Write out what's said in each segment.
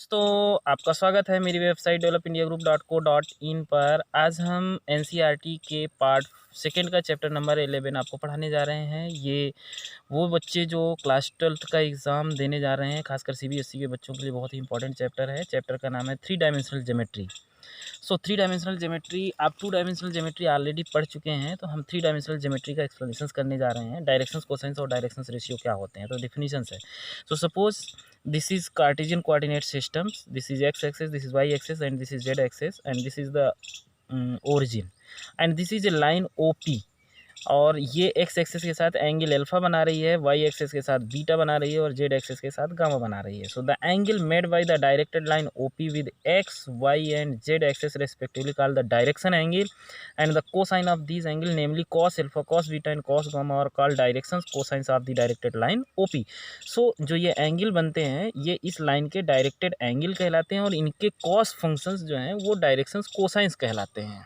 दोस्तों आपका स्वागत है मेरी वेबसाइट developindiagroup.co.in पर। आज हम एनसीईआरटी के पार्ट सेकंड का चैप्टर नंबर 11 आपको पढ़ाने जा रहे हैं। ये वो बच्चे जो क्लास 12th का एग्ज़ाम देने जा रहे हैं, खासकर सीबीएसई के बच्चों के लिए बहुत ही इंपॉर्टेंट चैप्टर है। चैप्टर का नाम है 3 डायमेंशनल ज्योमेट्री। सो 3 डायमेंशनल ज्योमेट्री, आप 2 डायमेंशनल ज्योमेट्री ऑलरेडी पढ़ चुके हैं, तो हम 3 डायमेंशनल ज्योमेट्री का एक्सप्लेनेशन करने जा रहे हैं। डायरेक्शंस, कोसाइंस और डायरेक्शंस रेशियो क्या होते हैं, तो डेफिनेशंस है। So suppose this is Cartesian coordinate systems, this is x axis, this is y axis and this is z axis and this is the origin and this is a line OP और ये x axis के साथ angle alpha बना रही है, Y axis के साथ beta बना रही है और जेड एक्सिस के साथ गामा बना रही है। So the angle made by the directed line OP with x y and z axis respectively called the direction angle and the cosine of this angle namely cos alpha, cos beta and cos gamma are called directions cosines of the directed line OP. So जो ये angle बनते हैं ये इस line के directed angle कहलाते हैं और इनके कॉस फंक्शंस जो हैं वो डायरेक्शंस कोसाइंस कहलाते हैं।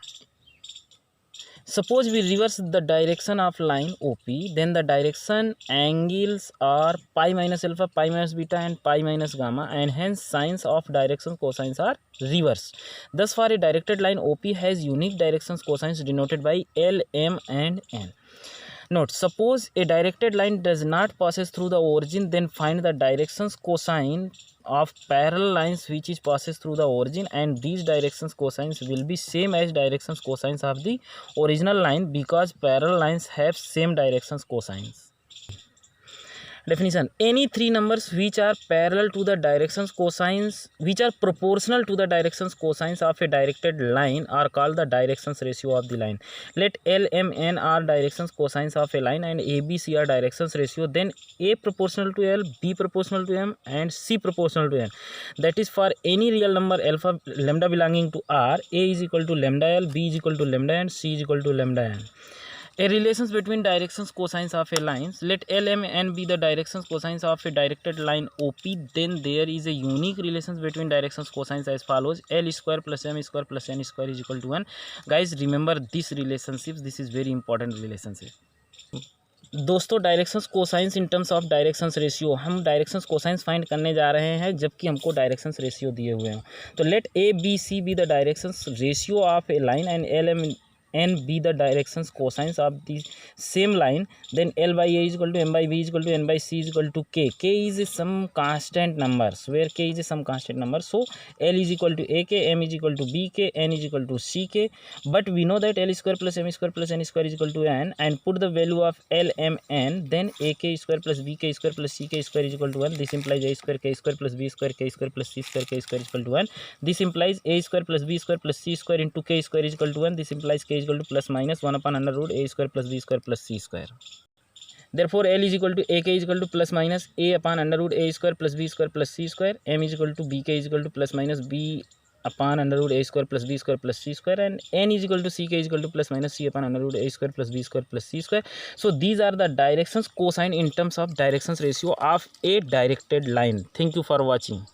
Suppose we reverse the direction of line OP, then the direction angles are pi minus alpha, pi minus beta and pi minus gamma and hence signs of directions cosines are reversed. Thus far a directed line OP has unique directions cosines denoted by L, M and N. Note, suppose a directed line does not passes through the origin, then find the directions cosine of parallel lines which is passes through the origin and these directions cosines will be same as directions cosines of the original line because parallel lines have same directions cosines. Definition: any three numbers which are parallel to the directions cosines, which are proportional to the directions cosines of a directed line are called the directions ratio of the line. Let L, M, N are directions cosines of a line and A, B, C are directions ratio. Then A proportional to L, B proportional to M and C proportional to N. That is for any real number alpha lambda belonging to R, A is equal to lambda L, B is equal to lambda N, C is equal to lambda N. A relations between directions cosines of a line. Let L, M, N be the directions cosines of a directed line OP. Then there is a unique relations between directions cosines as follows: L square plus M square plus N square is equal to 1. Guys, remember this relationship. This is very important relationship. दोस्तों, directions cosines in terms of directions ratio, हम directions cosines find करने जा रहे हैं जबकि हमको directions ratio दिए हुए हैं। तो let a b c be the directions ratio of a line and l m n be the directions cosines of the same line. Then L by A is equal to M by B is equal to N by C is equal to K. K is some constant numbers, where K is some constant number. So L is equal to AK, M is equal to BK, N is equal to CK. But we know that L square plus M square plus N square is equal to N, and put the value of L, M, N. Then AK square plus BK square plus CK square is equal to 1. This implies A square K square plus B square K square plus C square K square is equal to 1. This implies A square plus B square plus C square into K square is equal to 1. This implies K is equal to plus minus 1 upon under root A square plus B square plus C square. Therefore L is equal to AK is equal to plus minus A upon under root A square plus B square plus C square. M is equal to BK is equal to plus minus B upon under root A square plus B square plus C square, and N is equal to CK is equal to plus minus C upon under root A square plus B square plus C square. So these are the directions cosine in terms of directions ratio of a directed line. Thank you for watching.